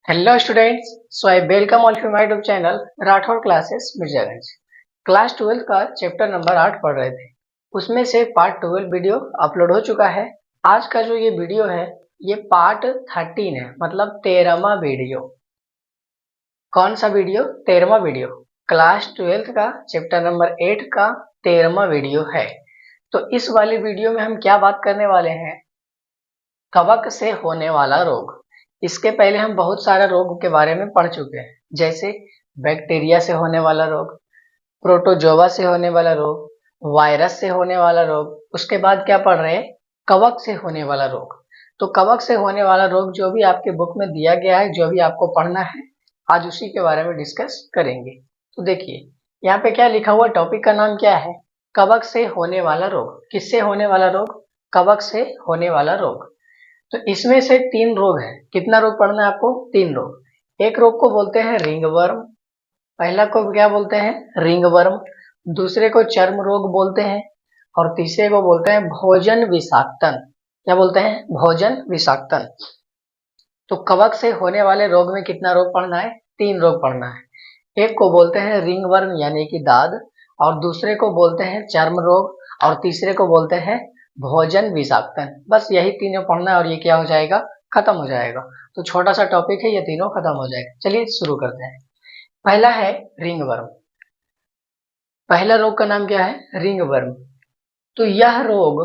Hello students, so I welcome all of you my YouTube channel Rathore classes Mirzaganj. Class 12 का chapter number 8 पढ़ रहे थे, उसमें से पार्ट 12 वीडियो अपलोड हो चुका है। आज का जो ये वीडियो है ये पार्ट 13 है, मतलब 13वां वीडियो। कौन सा वीडियो? 13वां वीडियो। क्लास 12 का चैप्टर नंबर 8 का 13वां वीडियो है। तो इस वाली वीडियो में हम क्या बात करने वाले हैं? कवक से होने वाला रोग। इसके पहले हम बहुत सारे रोग के बारे में पढ़ चुके हैं, जैसे बैक्टीरिया से होने वाला रोग, प्रोटोजोआ से होने वाला रोग, वायरस से होने वाला रोग। उसके बाद क्या पढ़ रहे हैं? कवक से होने वाला रोग। तो कवक से होने वाला रोग जो भी आपके बुक में दिया गया है, जो भी आपको पढ़ना है, आज उसी के बारे में डिस्कस करेंगे। तो देखिए यहाँ पे क्या लिखा हुआ, टॉपिक का नाम क्या है? कवक से होने वाला रोग। किससे होने वाला रोग? कवक से होने वाला रोग। तो इसमें से 3 रोग है। कितना रोग पढ़ना है आपको? 3 रोग। एक रोग को बोलते हैं रिंगवर्म, पहला को क्या बोलते हैं? रिंगवर्म। दूसरे को चर्म रोग बोलते हैं और तीसरे को बोलते हैं भोजन विषाक्तन। क्या बोलते हैं? भोजन विषाक्तन। तो कवक से होने वाले रोग में कितना रोग पढ़ना है? 3 रोग पढ़ना है। एक को बोलते हैं रिंगवर्म यानी कि दाद, और दूसरे को बोलते हैं चर्म रोग, और तीसरे को बोलते हैं भोजन विषाक्तन। बस यही तीनों पढ़ना है और ये क्या हो जाएगा? खत्म हो जाएगा। तो छोटा सा टॉपिक है, ये तीनों खत्म हो जाएगा। चलिए शुरू करते हैं। पहला है रिंगवर्म। पहला रोग का नाम क्या है? रिंगवर्म। तो यह रोग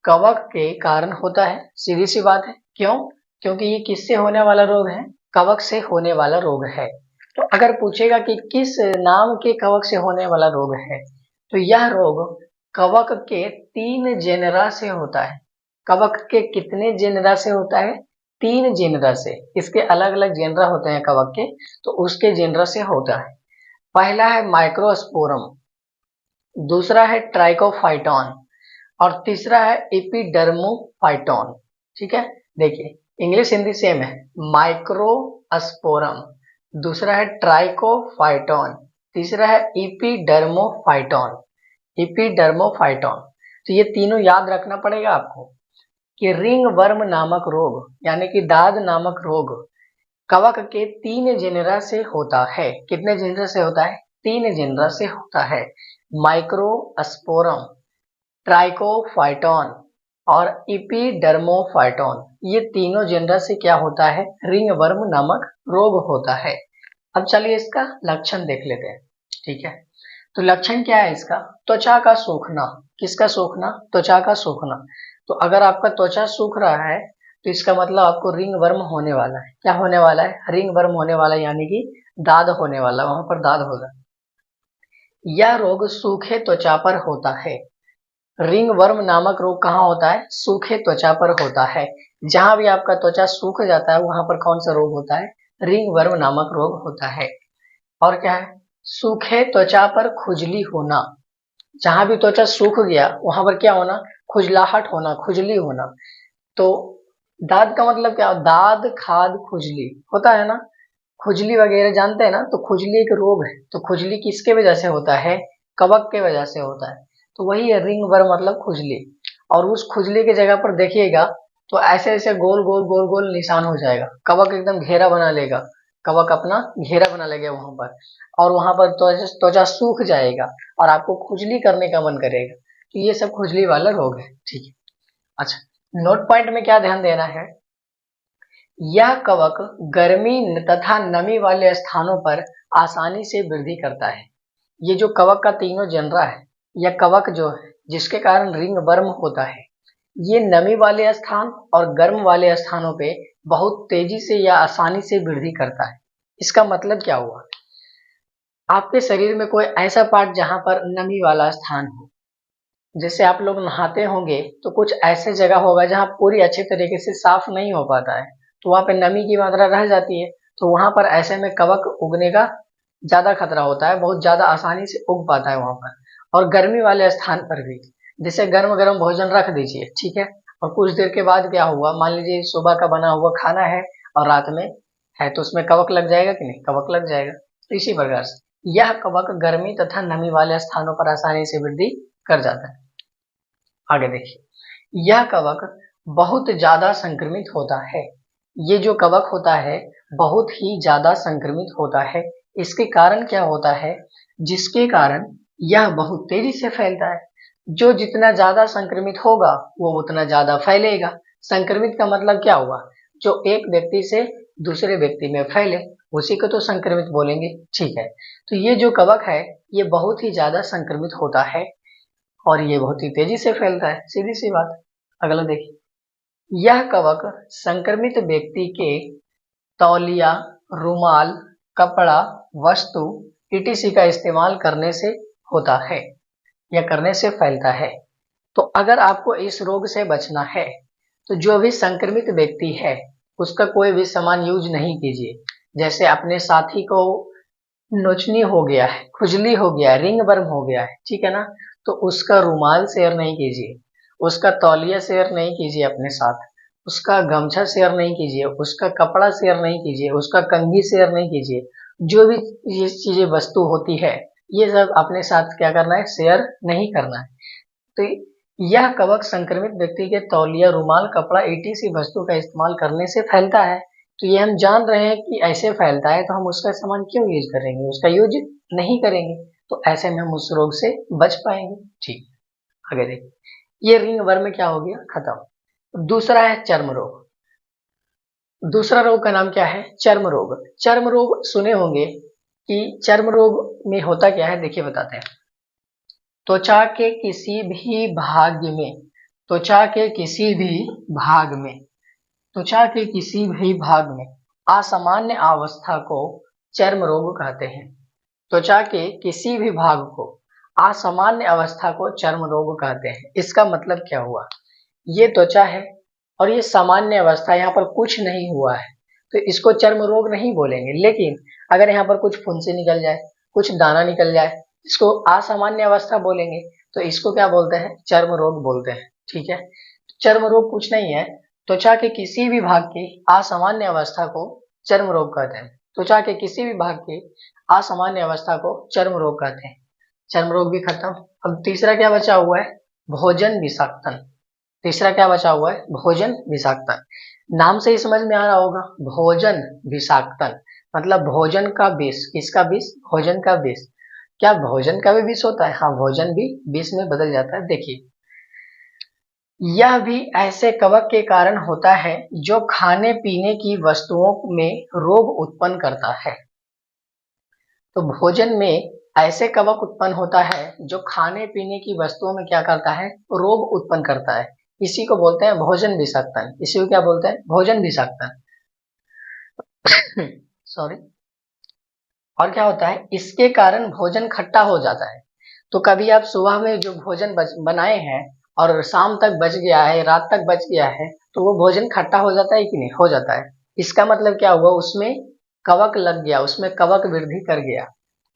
कवक के कारण होता है, सीधी सी बात है। क्यों? क्योंकि ये किससे होने वाला रोग है? कवक से होने वाला रोग है। तो अगर पूछेगा कि किस नाम के कवक से होने वाला रोग है, तो यह रोग कवक के 3 जेनरा से होता है। कवक के कितने जेनरा से होता है? 3 जेनरा से। इसके अलग अलग जेनरा होते हैं कवक के, तो उसके जेनरा से होता है। पहला है माइक्रोस्पोरम, दूसरा है ट्राइकोफाइटॉन, और तीसरा है एपिडर्मोफाइटॉन। ठीक है, देखिए इंग्लिश हिंदी सेम है। माइक्रोस्पोरम, दूसरा है ट्राइकोफाइटॉन, तीसरा है एपिडर्मोफाइटॉन। एपिडर्मोफाइटॉन। तो ये तीनों याद रखना पड़ेगा आपको कि रिंग वर्म नामक रोग यानी कि दाद नामक रोग कवक के 3 जेनरा से होता है। कितने जेनरा से होता है? 3 जेनरा से होता है। माइक्रोस्पोरम, ट्राइकोफाइटॉन और एपिडर्मोफाइटॉन। ये तीनों जेनरा से क्या होता है? रिंगवर्म नामक रोग होता है। अब चलिए इसका लक्षण देख लेते हैं। ठीक है, तो लक्षण क्या है इसका? त्वचा का सूखना। किसका सूखना? त्वचा का सूखना। तो अगर आपका त्वचा सूख रहा है तो इसका मतलब आपको रिंगवर्म होने वाला है। क्या होने वाला है? रिंगवर्म होने वाला है, यानी कि दाद होने वाला, वहां पर दाद होगा। यह रोग सूखे त्वचा पर होता है। रिंगवर्म नामक रोग कहाँ होता है? सूखे त्वचा पर होता है। जहां भी आपका त्वचा सूख जाता है वहां पर कौन सा रोग होता है? रिंगवर्म नामक रोग होता है। और क्या है? सूखे त्वचा पर खुजली होना। जहां भी त्वचा सूख गया वहां पर क्या होना? खुजलाहट होना, खुजली होना। तो दाद का मतलब क्या? दाद, खाद, खुजली होता है ना। खुजली वगैरह जानते हैं ना, तो खुजली एक रोग है। तो खुजली किसके वजह से होता है? कवक के वजह से होता है। तो वही है रिंग वर्म मतलब खुजली। और उस खुजली की जगह पर देखिएगा तो ऐसे ऐसे गोल गोल गोल गोल निशान हो जाएगा। कवक एकदम घेरा बना लेगा, कवक अपना घेरा बना लेगा वहां पर, और वहां पर त्वचा सूख जाएगा और आपको खुजली करने का मन करेगा। तो ये सब खुजली वाला रोग है। ठीक है, अच्छा, नोट पॉइंट में क्या ध्यान देना है? यह कवक गर्मी तथा नमी वाले स्थानों पर आसानी से वृद्धि करता है। ये जो कवक का तीनों जनरा है, यह कवक जो है जिसके कारण रिंग वर्म होता है, ये नमी वाले स्थान और गर्म वाले स्थानों पे बहुत तेजी से या आसानी से वृद्धि करता है। इसका मतलब क्या हुआ? आपके शरीर में कोई ऐसा पार्ट जहां पर नमी वाला स्थान हो, जैसे आप लोग नहाते होंगे तो कुछ ऐसे जगह होगा जहां पूरी अच्छे तरीके से साफ नहीं हो पाता है, तो वहां पे नमी की मात्रा रह जाती है। तो वहां पर ऐसे में कवक उगने का ज्यादा खतरा होता है, बहुत ज्यादा आसानी से उग पाता है वहां पर। और गर्मी वाले स्थान पर भी, जैसे गर्म गर्म भोजन रख दीजिए, ठीक है, और कुछ देर के बाद क्या हुआ, मान लीजिए सुबह का बना हुआ खाना है और रात में है, तो उसमें कवक लग जाएगा कि नहीं? कवक लग जाएगा। तो इसी प्रकार से यह कवक गर्मी तथा नमी वाले स्थानों पर आसानी से वृद्धि कर जाता है। आगे देखिए, यह कवक बहुत ज्यादा संक्रमित होता है। ये जो कवक होता है बहुत ही ज्यादा संक्रमित होता है। इसके कारण क्या होता है, जिसके कारण यह बहुत तेजी से फैलता है। जो जितना ज्यादा संक्रमित होगा वो उतना ज्यादा फैलेगा। संक्रमित का मतलब क्या हुआ, जो एक व्यक्ति से दूसरे व्यक्ति में फैले उसी को तो संक्रमित बोलेंगे। ठीक है, तो ये जो कवक है ये बहुत ही ज्यादा संक्रमित होता है और ये बहुत ही तेजी से फैलता है, सीधी सी बात। अगला देखिए, यह कवक संक्रमित व्यक्ति के तौलिया, रुमाल, कपड़ा, वस्तु ईटीसी का इस्तेमाल करने से होता है या करने से फैलता है। तो अगर आपको इस रोग से बचना है तो जो भी संक्रमित व्यक्ति है उसका कोई भी सामान यूज नहीं कीजिए। जैसे अपने साथी को नोचनी हो गया है, खुजली हो गया है, रिंग वर्म हो गया है, ठीक है ना, तो उसका रुमाल शेयर नहीं कीजिए, उसका तौलिया शेयर नहीं कीजिए अपने साथ, उसका गमछा शेयर नहीं कीजिए, उसका कपड़ा शेयर नहीं कीजिए, उसका कंघी शेयर नहीं कीजिए। जो भी ये चीजें वस्तु होती है ये सब अपने साथ क्या करना है, शेयर नहीं करना है। तो यह कवक संक्रमित व्यक्ति के तौलिया, रुमाल, कपड़ा ईटीसी वस्तु का इस्तेमाल करने से फैलता है। तो ये हम जान रहे हैं कि ऐसे फैलता है तो हम उसका सामान क्यों यूज करेंगे, उसका यूज नहीं करेंगे, तो ऐसे में हम उस रोग से बच पाएंगे। ठीक, आगे देखिए, ये रिंग वर्म क्या हो गया, खत्म। दूसरा है चर्म रोग। दूसरा रोग का नाम क्या है, चर्म रोग। चर्म रोग सुने होंगे कि चर्म रोग में होता क्या है, देखिए बताते हैं। त्वचा के किसी भी भाग में, त्वचा के किसी भी भाग में, त्वचा के किसी भी भाग में असामान्य अवस्था को चर्म रोग कहते हैं। त्वचा के किसी भी भाग को असामान्य अवस्था को चर्म रोग कहते हैं। इसका मतलब क्या हुआ, ये त्वचा है और ये सामान्य अवस्था, यहाँ पर कुछ नहीं हुआ है तो इसको चर्म रोग नहीं बोलेंगे। लेकिन अगर यहाँ पर कुछ फुंसी निकल जाए, कुछ दाना निकल जाए, इसको असामान्य अवस्था बोलेंगे, तो इसको क्या बोलते हैं, चर्म रोग बोलते हैं। ठीक है, चर्म रोग कुछ नहीं है, त्वचा के किसी भी भाग की असामान्य अवस्था को चर्म रोग कहते हैं। त्वचा के किसी भी भाग की असामान्य अवस्था को चर्म रोग कहते हैं। चर्म रोग भी खत्म। अब तीसरा क्या बचा हुआ है, भोजन विषाक्तन। तीसरा क्या बचा हुआ है, भोजन विषाक्तन। नाम से ही समझ में आ रहा होगा, भोजन विषाक्तन मतलब भोजन का विष। किसका विष, भोजन का विष। क्या भोजन का भी विष होता है, हाँ, भोजन भी विष में बदल जाता है। देखिए, यह भी ऐसे कवक के कारण होता है जो खाने पीने की वस्तुओं में रोग उत्पन्न करता है। तो भोजन में ऐसे कवक उत्पन्न होता है जो खाने पीने की वस्तुओं में क्या करता है, रोग उत्पन्न करता है। इसी को बोलते हैं भोजन विषाक्तन। इसी को क्या बोलते हैं, भोजन विषाक्तन। सॉरी। और क्या होता है, इसके कारण भोजन खट्टा हो जाता है। तो कभी आप सुबह में जो भोजन बनाए हैं और शाम तक बच गया है, रात तक बच गया है, तो वो भोजन खट्टा हो जाता है कि नहीं, हो जाता है। इसका मतलब क्या हुआ, उसमें कवक लग गया, उसमें कवक वृद्धि कर गया।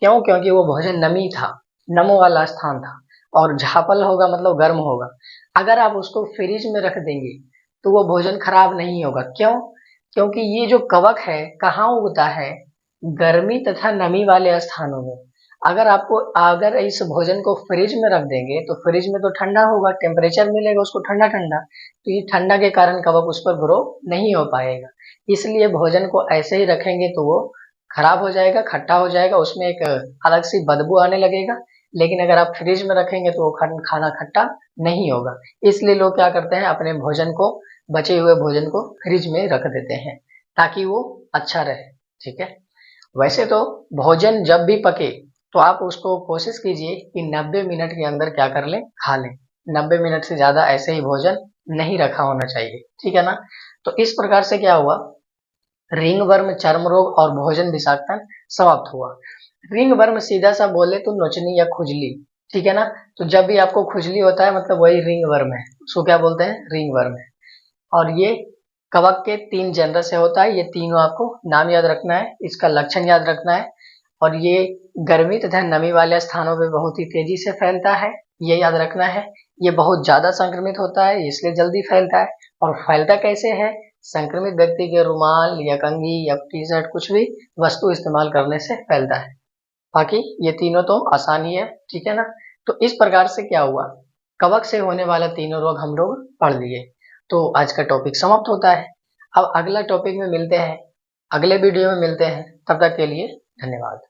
क्यों, क्योंकि वो भोजन नमी था, नमो वाला स्थान था, और झापल होगा मतलब गर्म होगा। अगर आप उसको फ्रिज में रख देंगे तो वो भोजन खराब नहीं होगा। क्यों, क्योंकि ये जो कवक है कहाँ उगता है, गर्मी तथा नमी वाले स्थानों में। अगर इस भोजन को फ्रिज में रख देंगे तो फ्रिज में तो ठंडा होगा, टेम्परेचर मिलेगा उसको ठंडा ठंडा, तो ये ठंडा के कारण कवक उस पर ग्रो नहीं हो पाएगा। इसलिए भोजन को ऐसे ही रखेंगे तो वो खराब हो जाएगा, खट्टा हो जाएगा, उसमें एक अलग सी बदबू आने लगेगा। लेकिन अगर आप फ्रिज में रखेंगे तो वो खाना खट्टा नहीं होगा। इसलिए लोग क्या करते हैं, अपने भोजन को, बचे हुए भोजन को फ्रिज में रख देते हैं ताकि वो अच्छा रहे। ठीक है, वैसे तो भोजन जब भी पके तो आप उसको कोशिश कीजिए कि 90 मिनट के अंदर क्या कर लें, खा लें। 90 मिनट से ज्यादा ऐसे ही भोजन नहीं रखा होना चाहिए, ठीक है ना। तो इस प्रकार से क्या हुआ, रिंग वर्म, चर्म रोग और भोजन विषाक्तन समाप्त हुआ। रिंग वर्म सीधा सा बोले तो नोचनी या खुजली, ठीक है ना। तो जब भी आपको खुजली होता है मतलब वही रिंग वर्म है, उसको क्या बोलते हैं, रिंग वर्म है। और ये कवक के 3 जनर से होता है, ये तीनों आपको नाम याद रखना है, इसका लक्षण याद रखना है। और ये गर्मी तथा नमी वाले स्थानों पे बहुत ही तेजी से फैलता है, ये याद रखना है। ये बहुत ज्यादा संक्रमित होता है इसलिए जल्दी फैलता है। और फैलता कैसे है, संक्रमित व्यक्ति के रुमाल या कंघी या टी शर्ट कुछ भी वस्तु इस्तेमाल करने से फैलता है। बाकी ये तीनों तो आसानी है, ठीक है ना। तो इस प्रकार से क्या हुआ, कवक से होने वाला तीनों रोग हम लोग पढ़ लिए। तो आज का टॉपिक समाप्त होता है। अब अगला टॉपिक में मिलते हैं, अगले वीडियो में मिलते हैं। तब तक के लिए धन्यवाद।